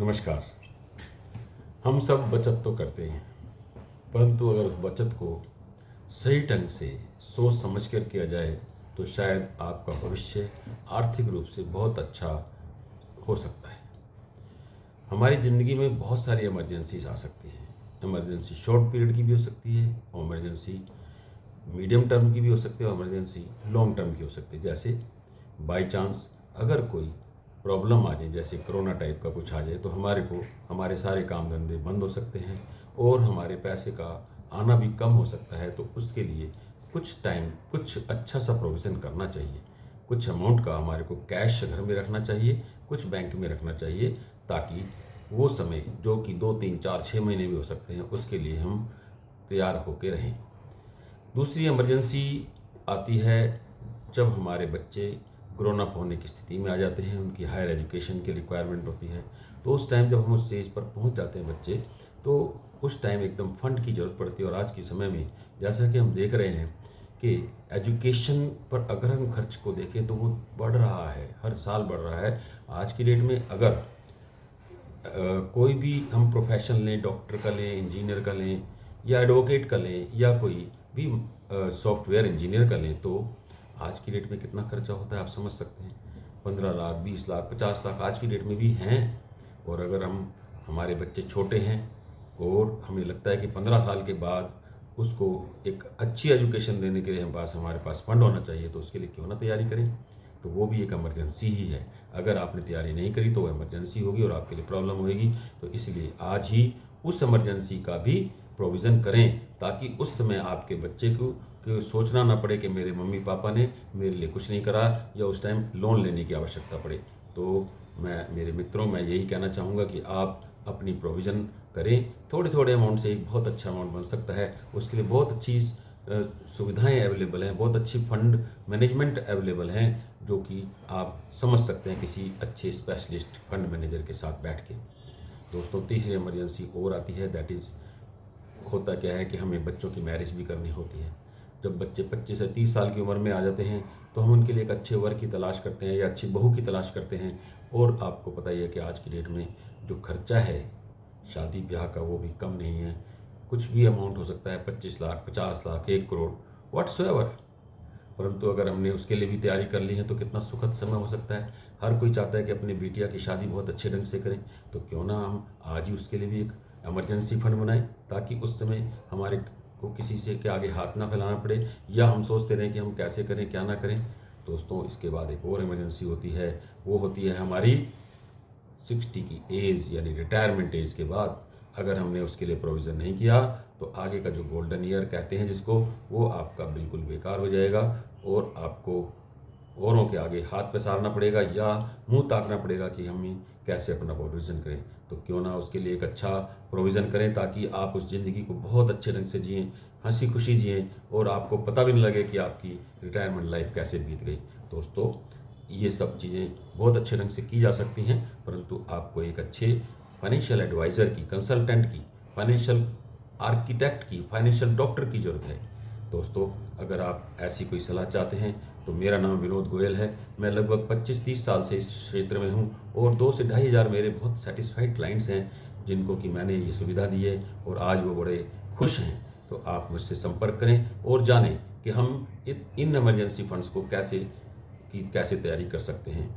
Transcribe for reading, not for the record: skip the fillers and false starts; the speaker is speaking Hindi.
नमस्कार। हम सब बचत तो करते हैं, परंतु अगर उस बचत को सही ढंग से सोच समझ कर किया जाए तो शायद आपका भविष्य आर्थिक रूप से बहुत अच्छा हो सकता है। हमारी ज़िंदगी में बहुत सारी इमरजेंसीज आ सकती हैं। इमरजेंसी शॉर्ट पीरियड की भी हो सकती है, और इमरजेंसी मीडियम टर्म की भी हो सकती है, और इमरजेंसी लॉन्ग टर्म की हो सकती है। जैसे बाई चांस अगर कोई प्रॉब्लम आ जाए, जैसे कोरोना टाइप का कुछ आ जाए, तो हमारे सारे काम धंधे बंद हो सकते हैं और हमारे पैसे का आना भी कम हो सकता है। तो उसके लिए कुछ टाइम कुछ अच्छा सा प्रोविज़न करना चाहिए। कुछ अमाउंट का हमारे को कैश घर में रखना चाहिए, कुछ बैंक में रखना चाहिए, ताकि वो समय जो कि 2 3 4 6 महीने भी हो सकते हैं, उसके लिए हम तैयार होकर रहें। दूसरी इमरजेंसी आती है जब हमारे बच्चे ग्रोन अप होने की स्थिति में आ जाते हैं, उनकी हायर एजुकेशन की रिक्वायरमेंट होती है। तो उस टाइम जब हम उस स्टेज पर पहुंच जाते हैं बच्चे, तो उस टाइम एकदम फंड की ज़रूरत पड़ती है। और आज के समय में जैसा कि हम देख रहे हैं कि एजुकेशन पर अगर हम खर्च को देखें तो वो बढ़ रहा है, हर साल बढ़ रहा है। आज की डेट में अगर कोई भी हम प्रोफेशन लें, डॉक्टर का लें, इंजीनियर का लें, या एडवोकेट का लें, या कोई भी सॉफ्टवेयर इंजीनियर का लें, तो आज की डेट में कितना खर्चा होता है आप समझ सकते हैं। 15 लाख, 20 लाख, 50 लाख आज की डेट में भी हैं। और अगर हमारे बच्चे छोटे हैं और हमें लगता है कि 15 साल के बाद उसको एक अच्छी एजुकेशन देने के लिए हमारे पास फंड होना चाहिए, तो उसके लिए क्यों ना तैयारी करें। तो वो भी एक इमरजेंसी ही है। अगर आपने तैयारी नहीं करी तो वो इमरजेंसी होगी और आपके लिए प्रॉब्लम होगी। तो इसलिए आज ही उस इमरजेंसी का भी प्रोविज़न करें, ताकि उस समय आपके बच्चे को सोचना ना पड़े कि मेरे मम्मी पापा ने मेरे लिए कुछ नहीं करा, या उस टाइम लोन लेने की आवश्यकता पड़े। तो मेरे मित्रों, मैं यही कहना चाहूँगा कि आप अपनी प्रोविज़न करें। थोड़े थोड़े अमाउंट से एक बहुत अच्छा अमाउंट बन सकता है। उसके लिए बहुत अच्छी सुविधाएं अवेलेबल हैं, बहुत अच्छी फंड मैनेजमेंट अवेलेबल हैं, जो कि आप समझ सकते हैं किसी अच्छे स्पेशलिस्ट फंड मैनेजर के साथ बैठ के। दोस्तों, तीसरी इमरजेंसी और आती है, दैट इज़ होता क्या है कि हमें बच्चों की मैरिज भी करनी होती है। जब बच्चे 25 से 30 साल की उम्र में आ जाते हैं, तो हम उनके लिए एक अच्छे वर की तलाश करते हैं या अच्छी बहू की तलाश करते हैं। और आपको पता ही है कि आज की डेट में जो खर्चा है शादी ब्याह का, वो भी कम नहीं है। कुछ भी अमाउंट हो सकता है, 25 लाख, 50 लाख, 1 करोड़, व्हाट्सएवर। परंतु अगर हमने उसके लिए भी तैयारी कर ली है तो कितना सुखद समय हो सकता है। हर कोई चाहता है कि अपनी बिटिया की शादी बहुत अच्छे ढंग से करें। तो क्यों ना हम आज ही उसके लिए भी एक इमरजेंसी फंड बनाएं, ताकि उस समय हमारे को किसी से के आगे हाथ ना फैलाना पड़े, या हम सोचते रहें कि हम कैसे करें क्या ना करें। दोस्तों, इसके बाद एक और इमरजेंसी होती है, वो होती है हमारी 60 की एज, यानी रिटायरमेंट एज के बाद। अगर हमने उसके लिए प्रोविज़न नहीं किया तो आगे का जो गोल्डन ईयर कहते हैं जिसको, वो आपका बिल्कुल बेकार हो जाएगा और आपको औरों के आगे हाथ पसारना पड़ेगा या मुंह ताकना पड़ेगा कि हम कैसे अपना प्रोविज़न करें। तो क्यों ना उसके लिए एक अच्छा प्रोविज़न करें, ताकि आप उस ज़िंदगी को बहुत अच्छे ढंग से जिएँ, हंसी खुशी जिएँ, और आपको पता भी नहीं लगे कि आपकी रिटायरमेंट लाइफ कैसे बीत गई। दोस्तों, ये सब चीज़ें बहुत अच्छे ढंग से की जा सकती हैं, परंतु आपको एक अच्छे फाइनेंशियल एडवाइज़र की, कंसल्टेंट की, फाइनेंशियल आर्किटेक्ट की, फाइनेंशियल डॉक्टर की ज़रूरत है। दोस्तों, अगर आप ऐसी कोई सलाह चाहते हैं तो मेरा नाम विनोद गोयल है। मैं लगभग 25-30 साल से इस क्षेत्र में हूँ, और 2 से ढाई हज़ार मेरे बहुत सेटिस्फाइड क्लाइंट्स हैं, जिनको कि मैंने ये सुविधा दी है और आज वो बड़े खुश हैं। तो आप मुझसे संपर्क करें और जानें कि हम इन इमरजेंसी फंड्स को कैसे तैयारी कर सकते हैं।